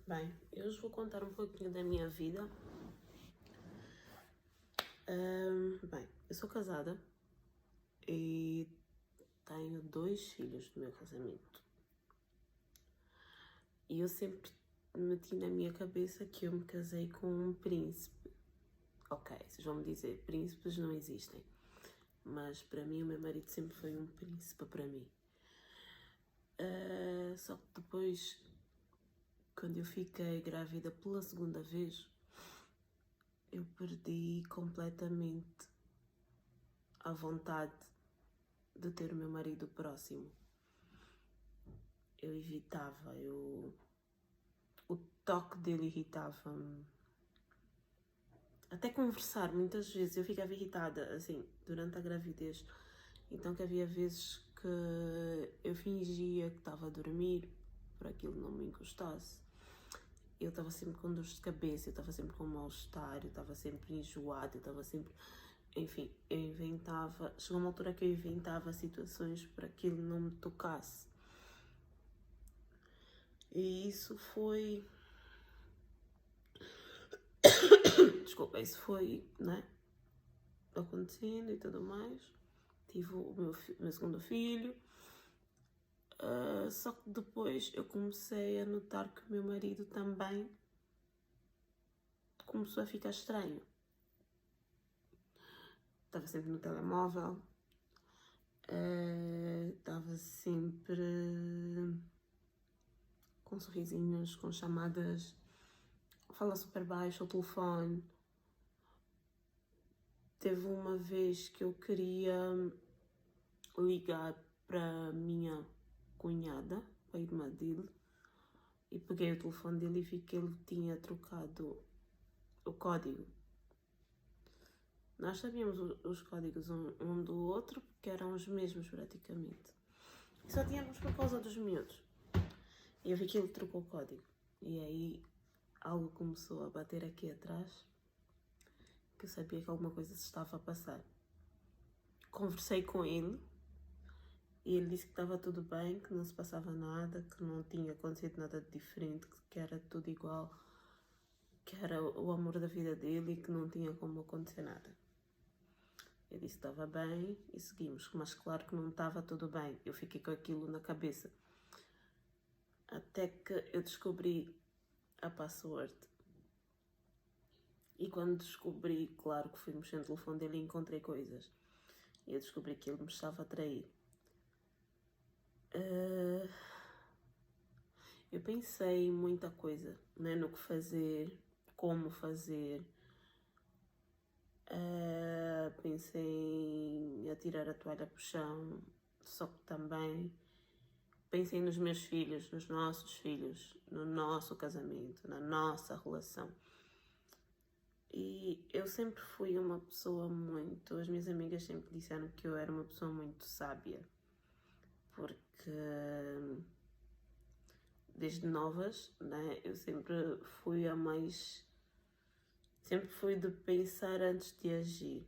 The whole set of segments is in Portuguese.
Bem, eu hoje vou contar um pouquinho da minha vida. Bem, eu sou casada e tenho 2 filhos do meu casamento. E eu sempre meti na minha cabeça que eu me casei com um príncipe. Ok, vocês vão me dizer, príncipes não existem. Mas para mim o meu marido sempre foi um príncipe para mim. Só que depois, quando eu fiquei grávida pela segunda vez, eu perdi completamente a vontade de ter o meu marido próximo. Eu evitava, o toque dele irritava-me. Até conversar, muitas vezes eu ficava irritada, assim, durante a gravidez. Então que havia vezes que eu fingia que estava a dormir para aquilo não me encostasse. Eu estava sempre com dores de cabeça, eu estava sempre com mal-estar, eu estava sempre enjoada, eu estava sempre... Enfim, eu inventava... Chegou uma altura que eu inventava situações para que ele não me tocasse. E isso foi... Desculpa, isso foi, né, acontecendo e tudo mais. Tive o meu segundo filho. Só que depois eu comecei a notar que o meu marido também começou a ficar estranho. Estava sempre no telemóvel. Estava sempre com sorrisinhos, com chamadas, fala super baixo ao telefone. Teve uma vez que eu queria ligar para a minha cunhada, para a irmã dele, e peguei o telefone dele e vi que ele tinha trocado o código. Nós sabíamos os códigos um do outro, porque eram os mesmos praticamente. E só tínhamos por causa dos miúdos. E eu vi que ele trocou o código. E aí algo começou a bater aqui atrás, que eu sabia que alguma coisa se estava a passar. Conversei com ele e ele disse que estava tudo bem, que não se passava nada, que não tinha acontecido nada de diferente, que era tudo igual, que era o amor da vida dele e que não tinha como acontecer nada. Eu disse que estava bem e seguimos, mas claro que não estava tudo bem. Eu fiquei com aquilo na cabeça. Até que eu descobri a password. E quando descobri, claro que fui mexer no telefone dele e encontrei coisas. E eu descobri que ele me estava a trair. Eu pensei em muita coisa, né? No que fazer, como fazer. Pensei em atirar a toalha para o chão, só que também pensei nos meus filhos, nos nossos filhos, no nosso casamento, na nossa relação. E eu sempre fui uma pessoa muito... As minhas amigas sempre disseram que eu era uma pessoa muito sábia, porque desde novas, né, eu sempre fui a mais... Sempre fui de pensar antes de agir.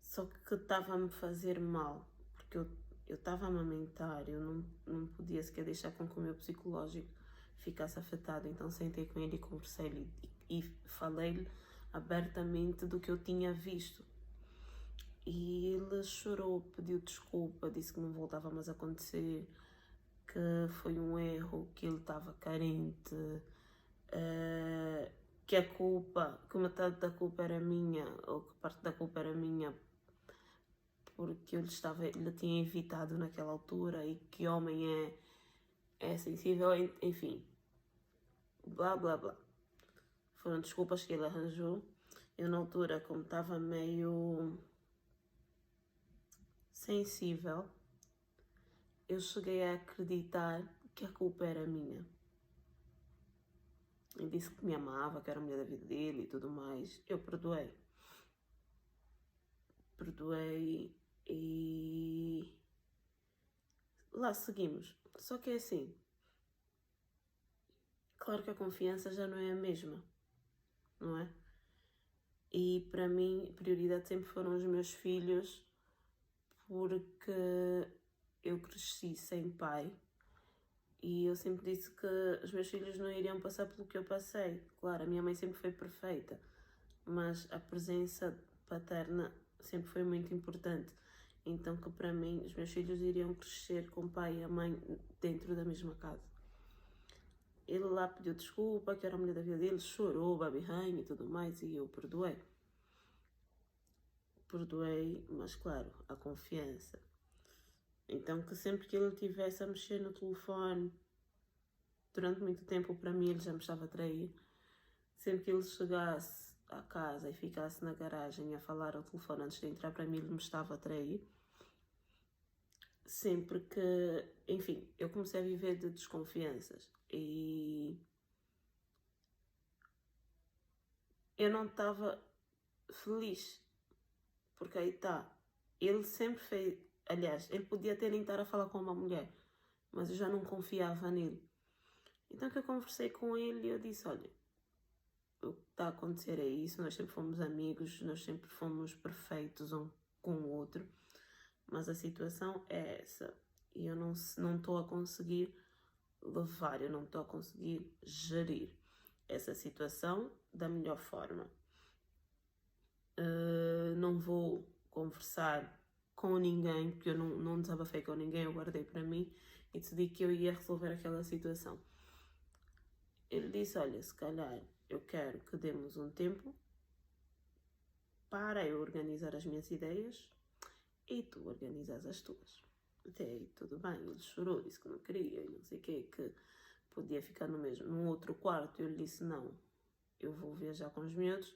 Só que estava a me fazer mal, porque eu estava a amamentar, eu não podia sequer deixar com que o meu psicológico ficasse afetado. Então sentei com ele e conversei-lhe e falei-lhe abertamente do que eu tinha visto. E ele chorou, pediu desculpa, disse que não voltava mais a acontecer, que foi um erro, que ele estava carente, que a culpa, que metade da culpa era minha, ou que parte da culpa era minha, porque ele tinha evitado naquela altura e que homem é sensível, enfim, blá blá blá. Foram desculpas que ele arranjou. Eu na altura, como estava meio sensível, eu cheguei a acreditar que a culpa era minha. Ele disse que me amava, que era a mulher da vida dele e tudo mais. Eu perdoei. Perdoei e lá seguimos. Só que é assim, claro que a confiança já não é a mesma, não é? E para mim, a prioridade sempre foram os meus filhos, porque eu cresci sem pai E eu sempre disse que os meus filhos não iriam passar pelo que eu passei. Claro, a minha mãe sempre foi perfeita, mas a presença paterna sempre foi muito importante. Então que para mim os meus filhos iriam crescer com o pai e a mãe dentro da mesma casa. Ele lá pediu desculpa, que era a mulher da vida dele, chorou, babirranho e tudo mais, e eu perdoei. Perdoei, mas claro, a confiança. Então que sempre que ele estivesse a mexer no telefone, durante muito tempo para mim ele já me estava a trair. Sempre que ele chegasse à casa e ficasse na garagem a falar ao telefone antes de entrar, para mim ele me estava a trair. Sempre que, enfim, eu comecei a viver de desconfianças e eu não estava feliz, porque aí está, ele sempre fez, aliás, ele podia ter nem estar a falar com uma mulher, mas eu já não confiava nele. Então que eu conversei com ele e eu disse, olha, o que está a acontecer é isso, nós sempre fomos amigos, nós sempre fomos perfeitos um com o outro, mas a situação é essa e eu não estou a conseguir levar, eu não estou a conseguir gerir essa situação da melhor forma. Não vou conversar com ninguém, porque eu não desabafei com ninguém, eu guardei para mim e decidi que eu ia resolver aquela situação. Ele disse, olha, se calhar eu quero que demos um tempo para eu organizar as minhas ideias e tu organizas as tuas. Até aí tudo bem, ele chorou, disse que não queria e não sei o que podia ficar no outro quarto. Eu lhe disse, não, eu vou viajar com os miúdos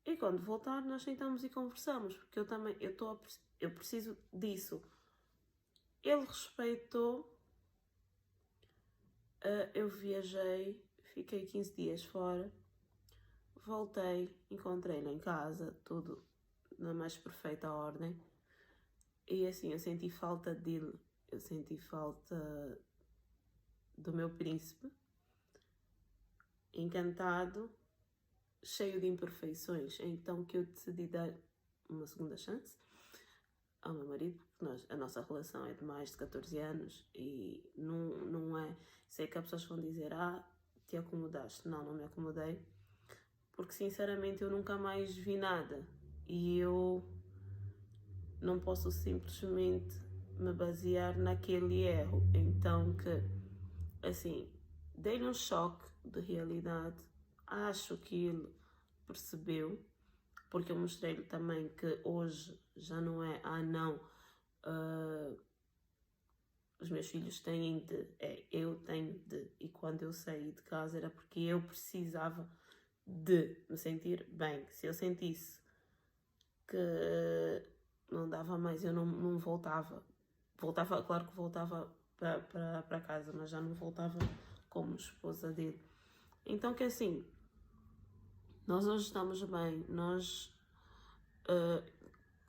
e quando voltar nós sentamos e conversamos, porque eu preciso disso. Ele respeitou, eu viajei, fiquei 15 dias fora, voltei, encontrei-lhe em casa, tudo na mais perfeita ordem. E assim, eu senti falta dele, eu senti falta do meu príncipe, encantado, cheio de imperfeições. Então que eu decidi dar uma segunda chance ao meu marido, porque a nossa relação é de mais de 14 anos e não é... Sei que as pessoas vão dizer, te acomodaste. Não me acomodei, porque sinceramente eu nunca mais vi nada e eu não posso simplesmente me basear naquele erro. Então que, assim, dei-lhe um choque de realidade. Acho que ele percebeu, porque eu mostrei-lhe também que hoje já não é, não, os meus filhos têm de, eu tenho de. E quando eu saí de casa era porque eu precisava de me sentir bem. Se eu sentisse que não dava mais, eu não voltava. Voltava, claro que voltava para casa, mas já não voltava como esposa dele. Então que assim, nós hoje estamos bem,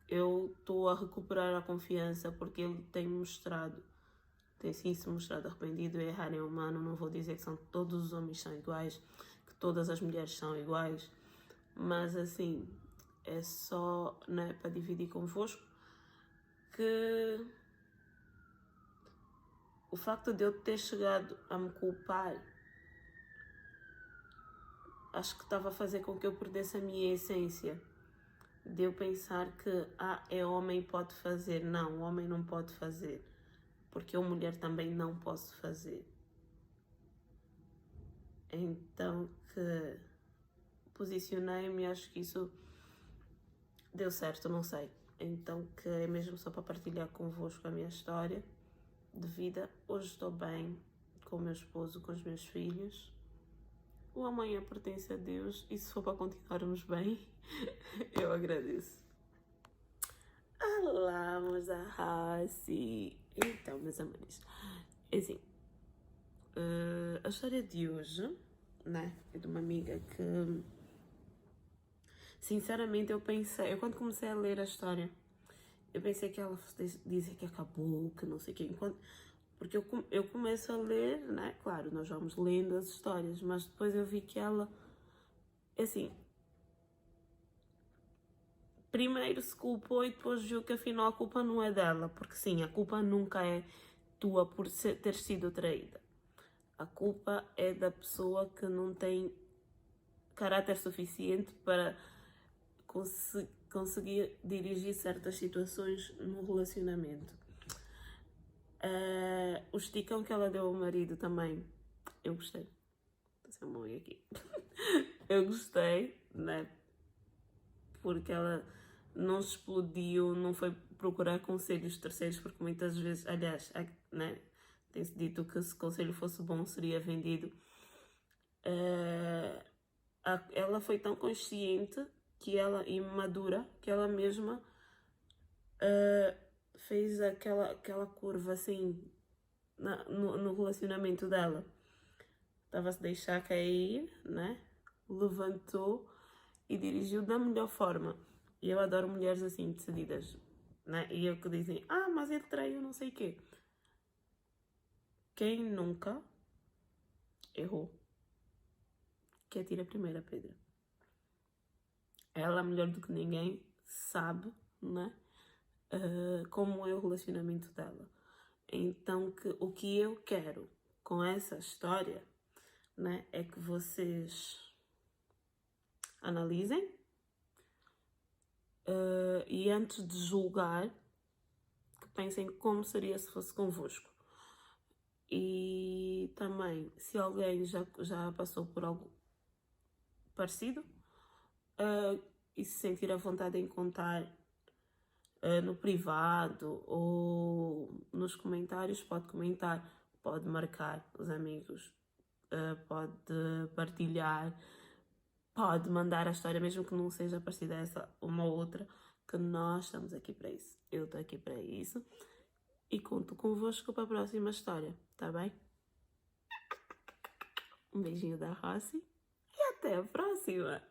eu estou a recuperar a confiança porque ele tem sim se mostrado arrependido. Errar é humano, não vou dizer que todos os homens são iguais, que todas as mulheres são iguais, mas assim, é só, né, para dividir convosco que o facto de eu ter chegado a me culpar, acho que estava a fazer com que eu perdesse a minha essência. De eu pensar que, é homem pode fazer. Não, o homem não pode fazer. Porque eu, mulher, também não posso fazer. Então que posicionei-me e acho que isso deu certo, não sei. Então que é mesmo só para partilhar convosco a minha história de vida. Hoje estou bem com o meu esposo, com os meus filhos. O amanhã pertence a Deus e se for para continuarmos bem, eu agradeço. Olá, meus arrasi! Então, meus amores, assim, a história de hoje, né, é de uma amiga que, sinceramente, eu quando comecei a ler a história, eu pensei que ela dizia que acabou, que não sei o quê, porque eu começo a ler, né, claro, nós vamos lendo as histórias, mas depois eu vi que ela, assim, primeiro se culpou e depois viu que afinal a culpa não é dela, porque sim, a culpa nunca é tua por ter sido traída. A culpa é da pessoa que não tem caráter suficiente para conseguir dirigir certas situações no relacionamento. O esticão que ela deu ao marido também, eu gostei. Estou a morrer aqui. Eu gostei, né? Porque ela não se explodiu, não foi procurar conselhos terceiros, porque muitas vezes, aliás, né? Tem-se dito que se o conselho fosse bom seria vendido. Ela foi tão consciente e madura que ela mesma fez aquela curva assim no relacionamento dela. Estava a se deixar cair, né? Levantou e dirigiu da melhor forma. E eu adoro mulheres assim, decididas, né? E eu que dizem, mas ele traiu não sei o quê. Quem nunca errou, que atira a primeira pedra. Ela, melhor do que ninguém, sabe, né? Como é o relacionamento dela. Então, o que eu quero com essa história, né, é que vocês analisem e antes de julgar, que pensem como seria se fosse convosco. E também, se alguém já passou por algo parecido e se sentir à vontade em contar no privado ou nos comentários, pode comentar, pode marcar os amigos, pode partilhar, pode mandar a história, mesmo que não seja parecida a essa, uma ou outra, que nós estamos aqui para isso. Eu estou aqui para isso e conto convosco para a próxima história, tá bem? Um beijinho da Rossi e até a próxima!